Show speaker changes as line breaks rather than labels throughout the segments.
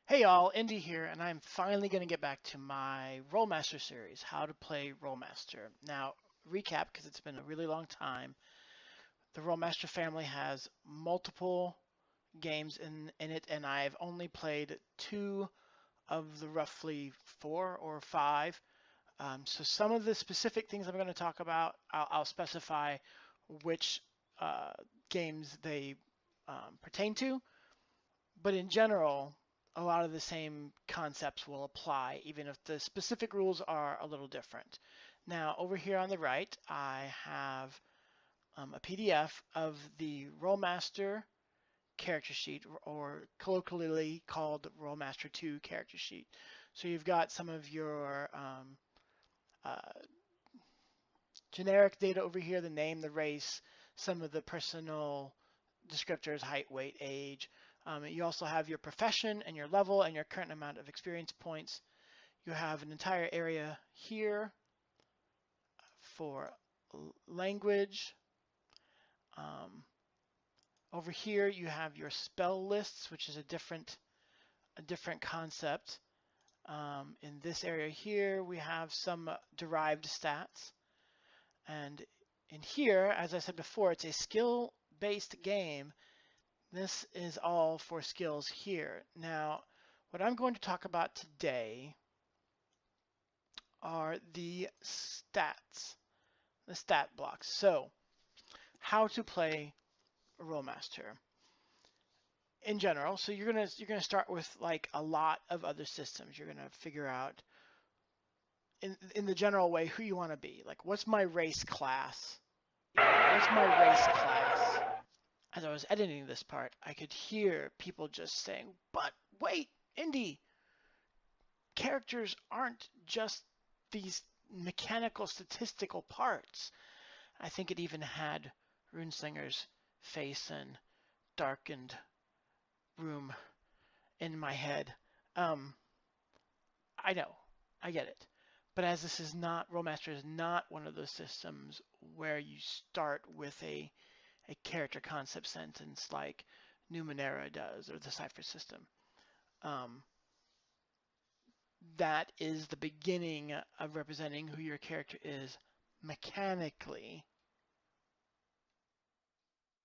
Hey y'all, Indy here, and I'm finally going to get back to my Rolemaster series, how to play Rolemaster. Now, recap, because it's been a really long time, the Rolemaster family has multiple games in it, and I've only played two of the roughly four or five. So some of the specific things I'm going to talk about, I'll specify which uh, games they pertain to. But in general, a lot of the same concepts will apply, even if the specific rules are a little different. Now, over here on the right, I have a PDF of the Rolemaster character sheet, or colloquially called Rolemaster 2 character sheet. So you've got some of your uh, generic data over here, the name, the race, some of the personal descriptors, height, weight, age. You also have your profession and your level and your current amount of experience points. You have an entire area here for language. Over here you have your spell lists, which is a different concept. In this area here we have some derived stats. And in here, as I said before, it's a skill-based game. This is all for skills here. Now, what I'm going to talk about today are the stats, the stat blocks. So, how to play a Rolemaster in general. So you're gonna start with like a lot of other systems. You're gonna figure out in the general way who you want to be. Like, what's my race class? What's my race class? As I was editing this part, I could hear people just saying, but wait, Indy, characters aren't just these mechanical statistical parts. I think it even had Runeslinger's face and darkened room in my head. I know, I get it. But as this is not, Rolemaster is not one of those systems where you start with a character concept sentence like Numenera does, or the Cypher system. That is the beginning of representing who your character is mechanically.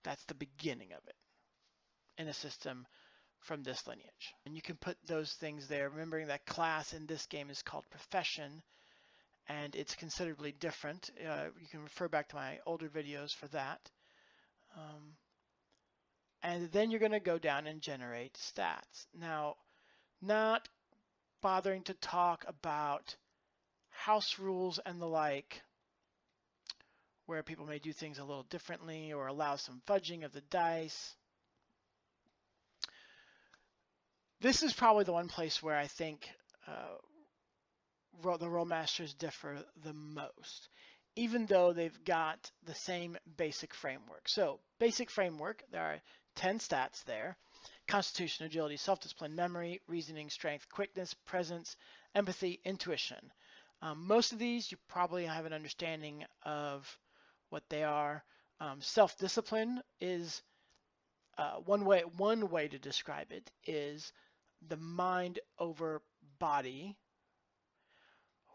That's the beginning of it in a system from this lineage. And you can put those things there, remembering that class in this game is called profession, and it's considerably different. You can refer back to my older videos for that. And then you're going to go down and generate stats. Now, not bothering to talk about house rules and the like, where people may do things a little differently or allow some fudging of the dice. This is probably the one place where I think the Rolemasters differ the most, even though they've got the same basic framework. So, basic framework, there are 10 stats there: Constitution, Agility, Self-Discipline, Memory, Reasoning, Strength, Quickness, Presence, Empathy, Intuition. Most of these you probably have an understanding of what they are. Self-discipline is one way to describe it is the mind over body,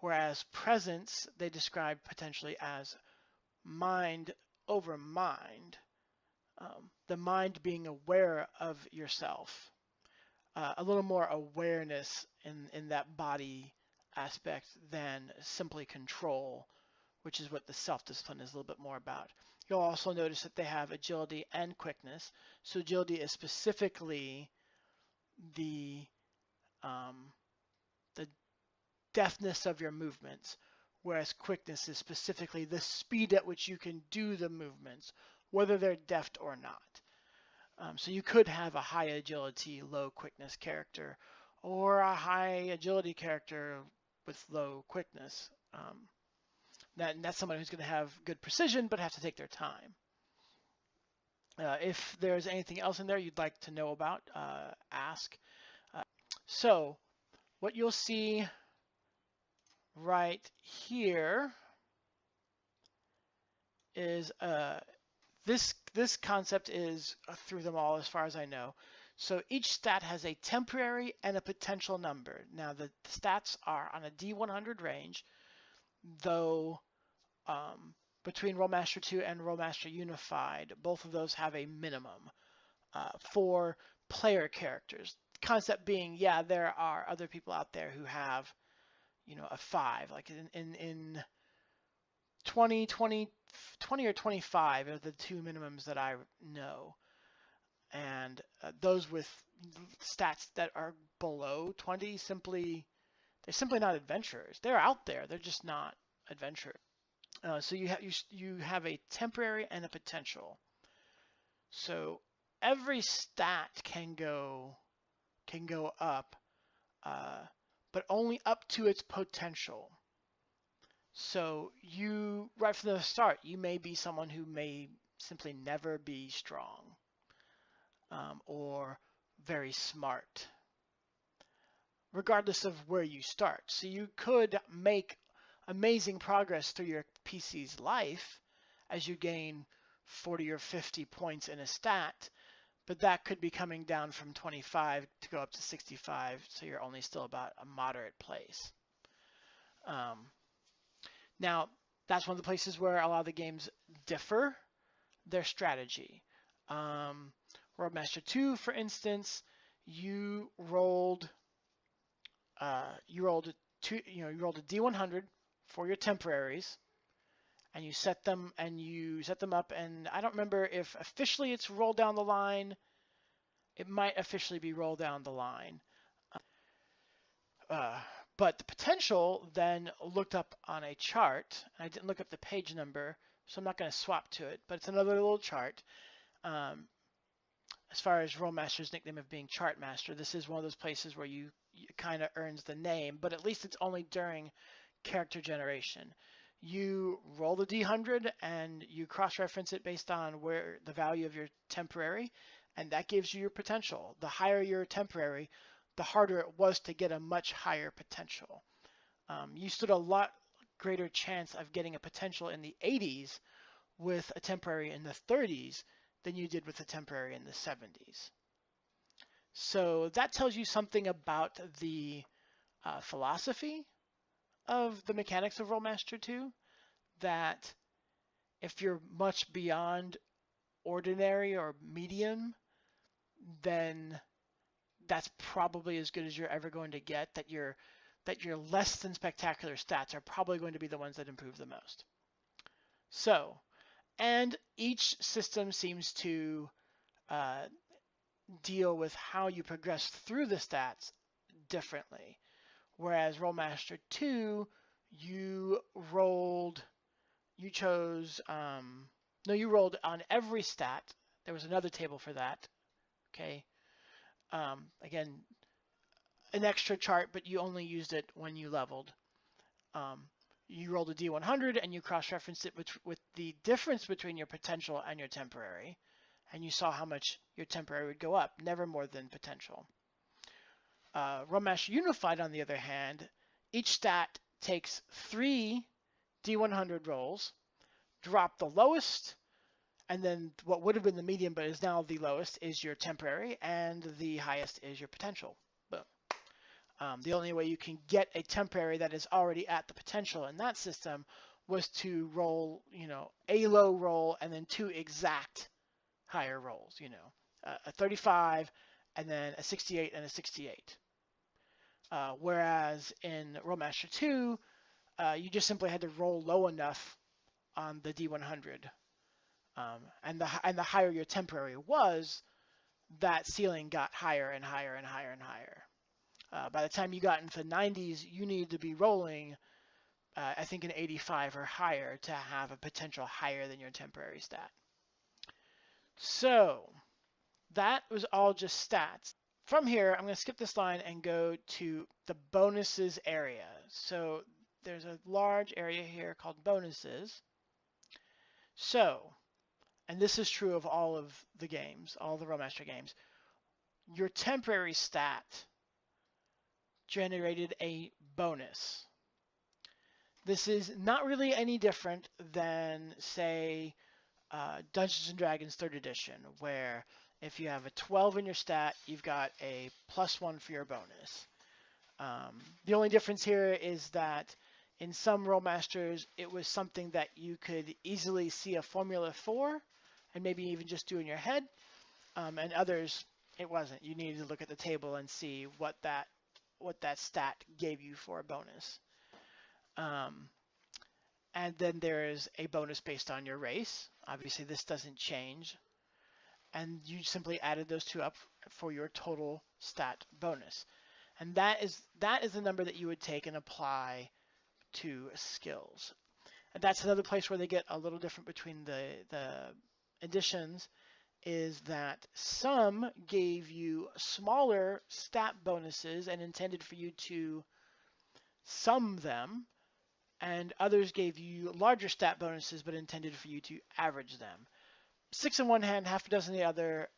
whereas presence they describe potentially as mind over mind, the mind being aware of yourself, a little more awareness in that body aspect than simply control, which is what the self-discipline is a little bit more about. You'll also notice that they have agility and quickness. So agility is specifically the deftness of your movements, whereas quickness is specifically the speed at which you can do the movements, whether they're deft or not. So you could have a high agility, low quickness character, or a high agility character with low quickness. That's someone who's going to have good precision but have to take their time. If there's anything else in there you'd like to know about, ask. So what you'll see right here is this concept is through them all as far as I know. So each stat has a temporary and a potential number. Now the stats are on a D100 range, though between Rolemaster 2 and Rolemaster Unified, both of those have a minimum for player characters. Concept being, yeah, there are other people out there who have, a 5, like in 20, 20, 20 or 25 are the two minimums that I know. And those with stats that are below 20 they're simply not adventurers. They're out there, they're just not adventurers. So you have a temporary and a potential. So every stat can go up, but only up to its potential. So you, right from the start, you may be someone who may simply never be strong, or very smart, regardless of where you start. So you could make amazing progress through your PC's life as you gain 40 or 50 points in a stat, but that could be coming down from 25 to go up to 65, so you're only still about a moderate place. Now, that's one of the places where a lot of the games differ their strategy. Rolemaster 2, for instance, you rolled a D100 for your temporaries, and you set them up. And I don't remember if officially it's rolled down the line. It might officially be rolled down the line. But the potential then looked up on a chart. And I didn't look up the page number, so I'm not going to swap to it. But it's another little chart. As far as Rolemaster's nickname of being Chart Master, this is one of those places where you kind of earns the name, but at least it's only during character generation. You roll the D100 and you cross-reference it based on where the value of your temporary, and that gives you your potential. The higher your temporary, the harder it was to get a much higher potential. You stood a lot greater chance of getting a potential in the 80s with a temporary in the 30s than you did with a temporary in the 70s. So that tells you something about the philosophy of the mechanics of Rolemaster 2, that if you're much beyond ordinary or medium, then that's probably as good as you're ever going to get, that your less than spectacular stats are probably going to be the ones that improve the most. So, and each system seems to deal with how you progress through the stats differently. Whereas Rolemaster 2, you rolled on every stat. There was another table for that. Okay. Again, an extra chart, but you only used it when you leveled. You rolled a D100 and you cross-referenced it with the difference between your potential and your temporary, and you saw how much your temporary would go up, never more than potential. Rolemaster Unified, on the other hand, each stat takes 3 D100 rolls, drop the lowest, and then what would have been the medium but is now the lowest is your temporary, and the highest is your potential. Boom. The only way you can get a temporary that is already at the potential in that system was to roll, a low roll and then 2 exact higher rolls, a 35 and then a 68 and a 68. Whereas in Rolemaster 2, you just simply had to roll low enough on the D100. And the higher your temporary was, that ceiling got higher and higher and higher and higher. By the time you got into the 90s, you needed to be rolling, I think, an 85 or higher to have a potential higher than your temporary stat. So that was all just stats. From here, I'm going to skip this line and go to the bonuses area. So there's a large area here called bonuses. So, and this is true of all of the games, all the Rolemaster games, your temporary stat generated a bonus. This is not really any different than, say, Dungeons & Dragons 3rd edition, where If you have a 12 in your stat, you've got a +1 for your bonus. The only difference here is that in some Rollemasters, it was something that you could easily see a formula for, and maybe even just do in your head. And others, it wasn't. You needed to look at the table and see what that stat gave you for a bonus. And then there is a bonus based on your race. Obviously, this doesn't change. And you simply added those two up for your total stat bonus. And that is the number that you would take and apply to skills. And that's another place where they get a little different between the editions, is that some gave you smaller stat bonuses and intended for you to sum them, and others gave you larger stat bonuses but intended for you to average them. 6 in one hand, half a dozen in the other,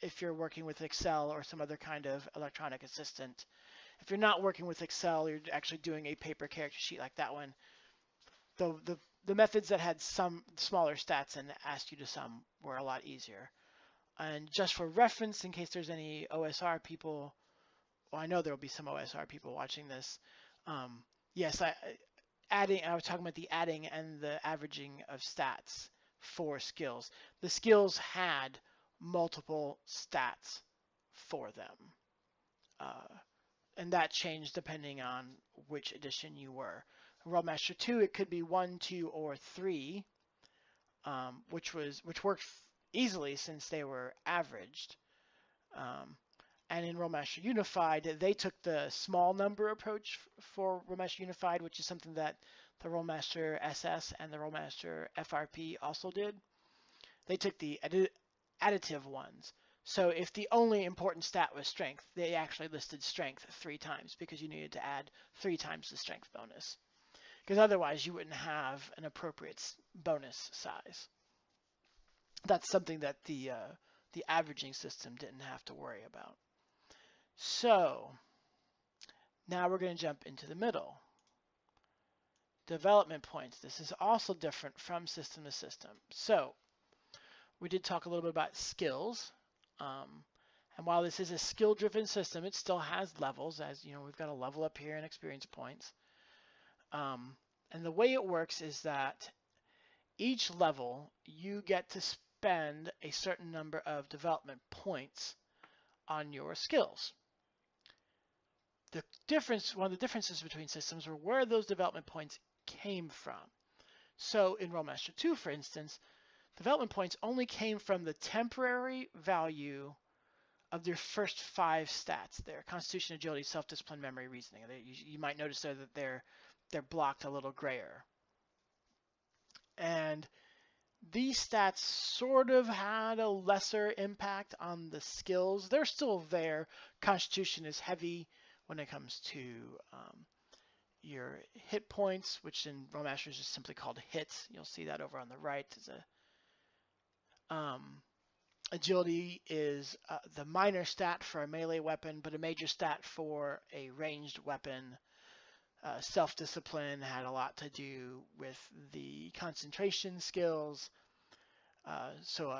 if you're working with Excel or some other kind of electronic assistant. If you're not working with Excel, you're actually doing a paper character sheet like that one. The methods that had some smaller stats and asked you to sum were a lot easier. And just for reference, in case there's any OSR people, well, I know there will be some OSR people watching this. Yes, I was talking about the adding and the averaging of stats for skills. The skills had multiple stats for them. And that changed depending on which edition you were. Rolemaster 2, it could be 1, 2, or 3, which worked easily since they were averaged. And in Rolemaster Unified, they took the small number approach for Rolemaster Unified, which is something that the Rolemaster SS and the Rolemaster FRP also did. They took the additive ones. So if the only important stat was strength, they actually listed strength 3 times because you needed to add 3 times the strength bonus. Because otherwise you wouldn't have an appropriate bonus size. That's something that the averaging system didn't have to worry about. So now we're going to jump into the middle. Development points. This is also different from system to system. So we did talk a little bit about skills. And while this is a skill-driven system, it still has levels. As you know, we've got a level up here and experience points. And the way it works is that each level you get to spend a certain number of development points on your skills. One of the differences between systems are where those development points came from. So in Rolemaster 2, for instance, development points only came from the temporary value of their first 5 stats there: Constitution, Agility, Self-Discipline, Memory, Reasoning. You might notice there that they're blocked a little grayer. And these stats sort of had a lesser impact on the skills. They're still there. Constitution is heavy when it comes to your hit points, which in Rolemaster is just simply called hits. You'll see that over on the right. Agility is the minor stat for a melee weapon, but a major stat for a ranged weapon. Self-discipline had a lot to do with the concentration skills. So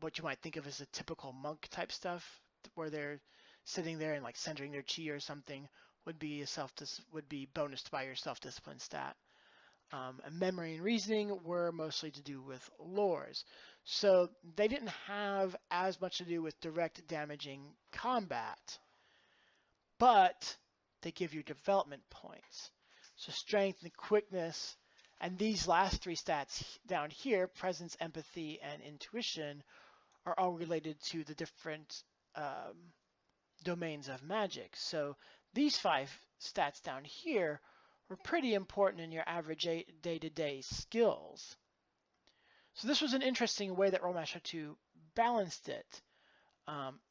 what you might think of as a typical monk type stuff, where they're sitting there and like centering their chi or something, would be bonused by your self-discipline stat. And memory and reasoning were mostly to do with lores. So they didn't have as much to do with direct damaging combat, but they give you development points. So strength and quickness, and these last 3 stats down here, presence, empathy, and intuition, are all related to the different domains of magic. So these 5 stats down here were pretty important in your average day-to-day skills. So this was an interesting way that Rolemaster 2 balanced it,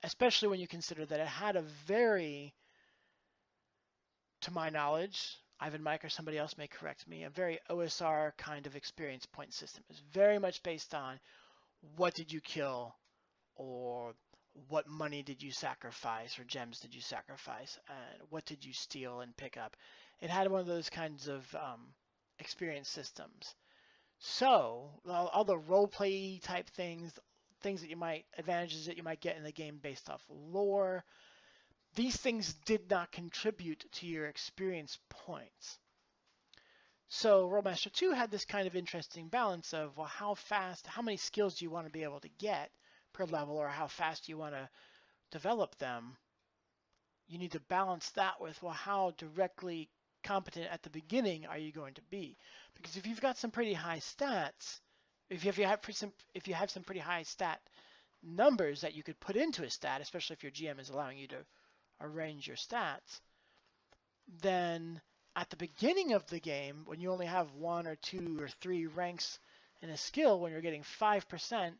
especially when you consider that it had a very, to my knowledge, Ivan Mike or somebody else may correct me, a very OSR kind of experience point system. It's very much based on what did you kill, or what money did you sacrifice, or gems did you sacrifice, and what did you steal and pick up. It had one of those kinds of experience systems. So all the role play type things, things that you might, advantages that you might get in the game based off lore. These things did not contribute to your experience points. So Rolemaster 2 had this kind of interesting balance of, well, how fast, how many skills do you want to be able to get per level, or how fast you want to develop them. You need to balance that with, well, how directly competent at the beginning are you going to be? Because if you've got some pretty high stats, if you have some pretty high stat numbers that you could put into a stat, especially if your GM is allowing you to arrange your stats, then at the beginning of the game, when you only have 1 or 2 or 3 ranks in a skill, when you're getting 5%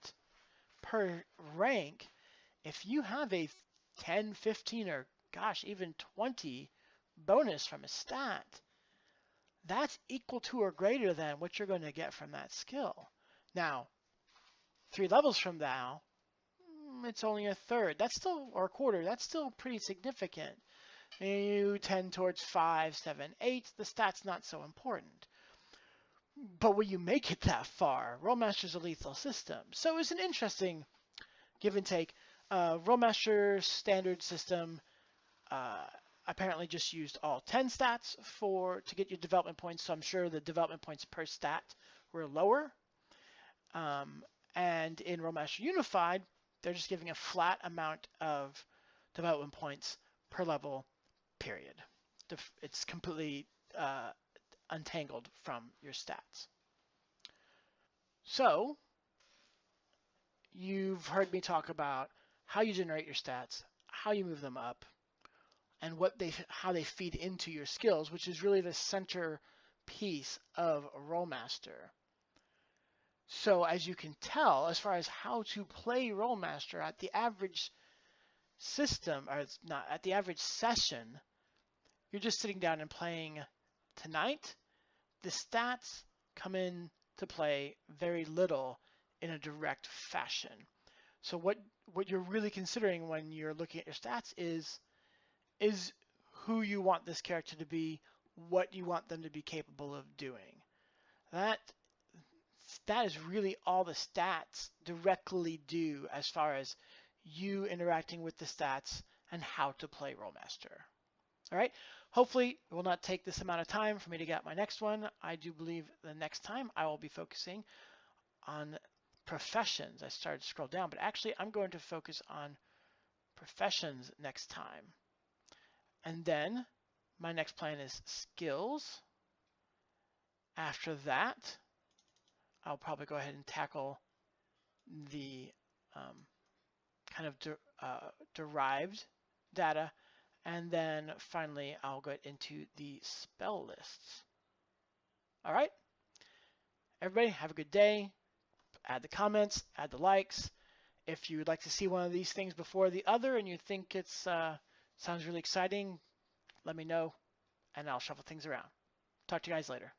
per rank, if you have a 10, 15, or gosh, even 20 bonus from a stat, that's equal to or greater than what you're going to get from that skill. Now, 3 levels from now, it's only a third. That's still, or a quarter. That's still pretty significant. And you tend towards 5, 7, 8. The stat's not so important. But when you make it that far, Rolemaster's a lethal system. So it's an interesting give and take. Rolemaster standard system apparently just used all 10 stats to get your development points, so I'm sure the development points per stat were lower. And in Rolemaster Unified, they're just giving a flat amount of development points per level, period. It's completely untangled from your stats. So you've heard me talk about how you generate your stats, how you move them up, and how they feed into your skills, which is really the center piece of Rolemaster. So as you can tell, as far as how to play Rolemaster at the average system, or it's not at the average session, you're just sitting down and playing tonight. The stats come in to play very little in a direct fashion. So what you're really considering when you're looking at your stats is who you want this character to be, what you want them to be capable of doing. That is really all the stats directly do as far as you interacting with the stats and how to play Rolemaster. All right, hopefully it will not take this amount of time for me to get my next one. I do believe the next time I will be focusing on professions. I started to scroll down, but actually I'm going to focus on professions next time. And then my next plan is skills. After that, I'll probably go ahead and tackle the kind of derived data. And then finally, I'll get into the spell lists. All right. Everybody, have a good day. Add the comments, add the likes. If you would like to see one of these things before the other and you think it's sounds really exciting, let me know and I'll shuffle things around. Talk to you guys later.